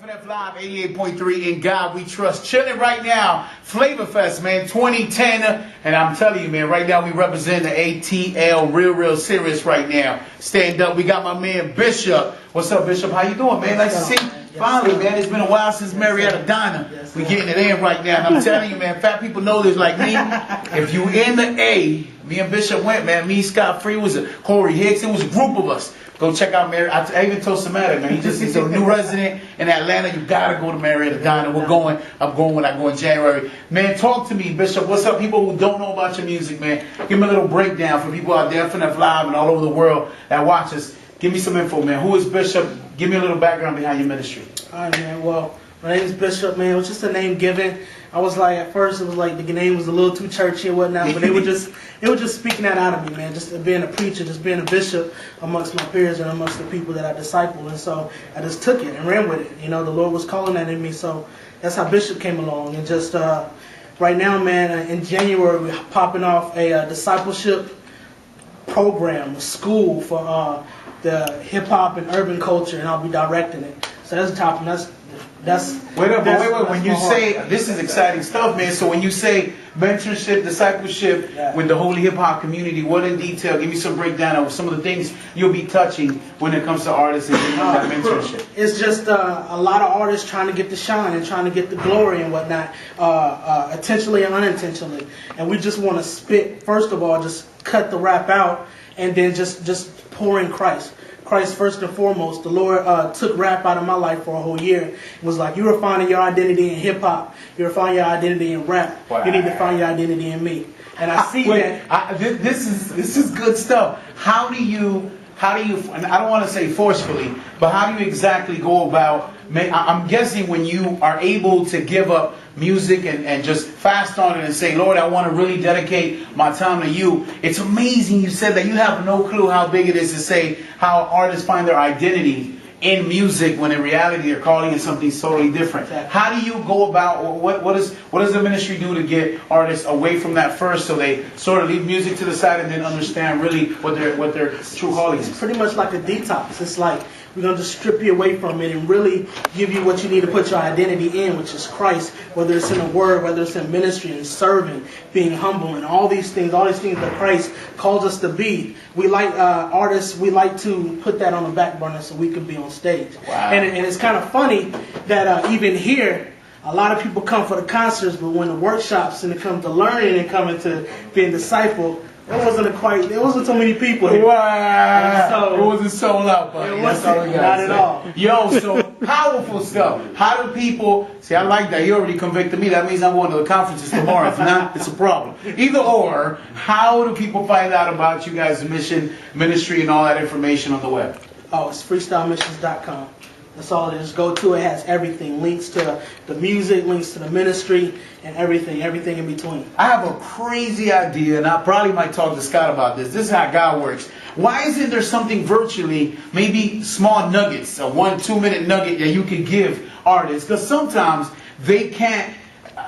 FNF Live 88.3 in God We Trust. Chilling right now, Flavor Fest, man, 2010. And I'm telling you, man, right now we represent the ATL real serious right now. Stand up. We got my man Bishop. What's up, Bishop? How you doing, man? Nice to see you. Finally, man, it's been a while since Marietta Diner. We getting it in right now. And I'm telling you, man, fat people know this like me. If you in the A, me and Bishop went, man. Me, Scott Free, Corey Hicks. It was a group of us. Go check out Marietta. I even told Samantha, man, he's a new resident in Atlanta. You gotta go to Marietta Diner. We're going. I'm going when I go in January. Man, talk to me, Bishop. What's up, people who don't know about your music, man? Give me a little breakdown for people out there, FNF Live and all over the world that watch us. Give me some info, man. Who is Bishop? Give me a little background behind your ministry. All right, man. Well, my name is Bishop, man. It was just a name given. I was like, at first, it was like the name was a little too churchy and whatnot, but they were just speaking that out of me, man. Just being a preacher, just being a bishop amongst my peers and amongst the people that I disciple. And so I just took it and ran with it. You know, the Lord was calling that in me, so that's how Bishop came along. And just right now, man, in January, we're popping off a discipleship program, a school for the hip hop and urban culture, and I'll be directing it. So that's the top, and that's wait. When you say this is exciting stuff, man. So when you say mentorship, discipleship with the holy hip hop community, what in detail? Give me some breakdown of some of the things you'll be touching when it comes to artists and that mentorship. It's just a lot of artists trying to get the shine and trying to get the glory and whatnot, intentionally and unintentionally. And we just want to spit. First of all, just cut the rap out, and then just pour in Christ. Christ first and foremost. The Lord took rap out of my life for a whole year. It was like, you were finding your identity in hip hop. You were finding your identity in rap. Wow. You need to find your identity in me. And I see that. This is good stuff. How do you? And I don't want to say forcefully, but how do you exactly go about? I'm guessing when you are able to give up music and just fast on it and say, Lord, I want to really dedicate my time to you. It's amazing you said that. You have no clue how big it is to say how artists find their identity in music when in reality they're calling it something totally different. Exactly. How do you go about, what does the ministry do to get artists away from that first so they sort of leave music to the side and then understand really what their true calling is? It's pretty much like a detox. It's like we're going to just strip you away from it and really give you what you need to put your identity in, which is Christ, whether it's in the word, whether it's in ministry and serving, being humble, and all these things that Christ calls us to be. We like artists, we like to put that on the back burner so we can be on stage. Wow. And it's kind of funny that even here, a lot of people come for the concerts, but when the workshops and it comes to learning and coming to being discipled, there wasn't so many people here. Wow. So, it wasn't sold out, buddy. It wasn't, not at all. Yo, so powerful stuff. How do people, see, I like that. He already convicted me. That means I'm going to the conferences tomorrow. If not, it's a problem. Either or, how do people find out about you guys' mission, ministry, and all that information on the web? Oh, it's freestylemissions.com. That's all it is. Go to it. It has everything. Links to the music, links to the ministry, and everything in between. I have a crazy idea, and I probably might talk to Scott about this. This is how God works. Why isn't there something virtually, maybe small nuggets, a 1-2 minute nugget that you could give artists? Because sometimes they can't.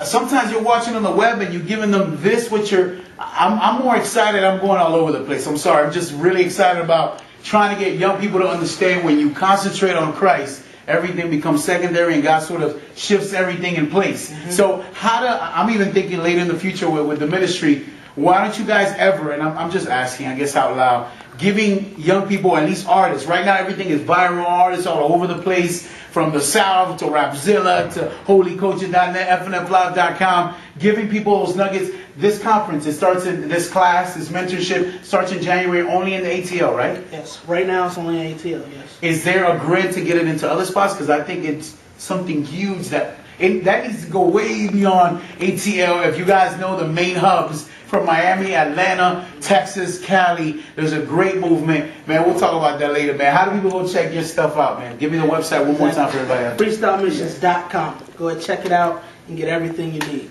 Sometimes you're watching on the web and you're giving them this, which I'm more excited. I'm going all over the place. I'm sorry. I'm just really excited about trying to get young people to understand when you concentrate on Christ, everything becomes secondary and God sort of shifts everything in place. Mm-hmm. So I'm even thinking later in the future with the ministry, why don't you guys ever, and I'm just asking, I guess out loud, giving young people, at least artists, right now everything is viral artists all over the place, from the South to Rapzilla to holycoaching.net, FNFlive.com, giving people those nuggets. This conference, it starts in this class, this mentorship starts in January only in the ATL, right? Yes, right now it's only in ATL, yes. Is there a grid to get it into other spots? Because I think it's something huge that needs to go way beyond ATL. If you guys know the main hubs from Miami, Atlanta, Texas, Cali, there's a great movement. Man, we'll talk about that later, man. How do people go check your stuff out, man? Give me the website one more time for everybody else. FreestyleMissions.com. Go ahead, check it out, and get everything you need.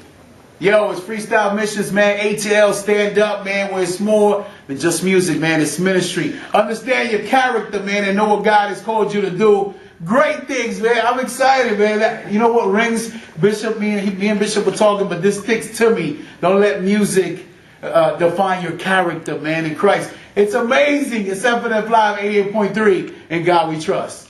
Yo, it's Freestyle Missions, man. ATL, stand up, man, where it's more than just music, man. It's ministry. Understand your character, man, and know what God has called you to do. Great things, man. I'm excited, man. You know what rings? Bishop, me and Bishop were talking, but this sticks to me. Don't let music define your character, man, in Christ. It's amazing. It's FNF Live 88.3, and God we trust.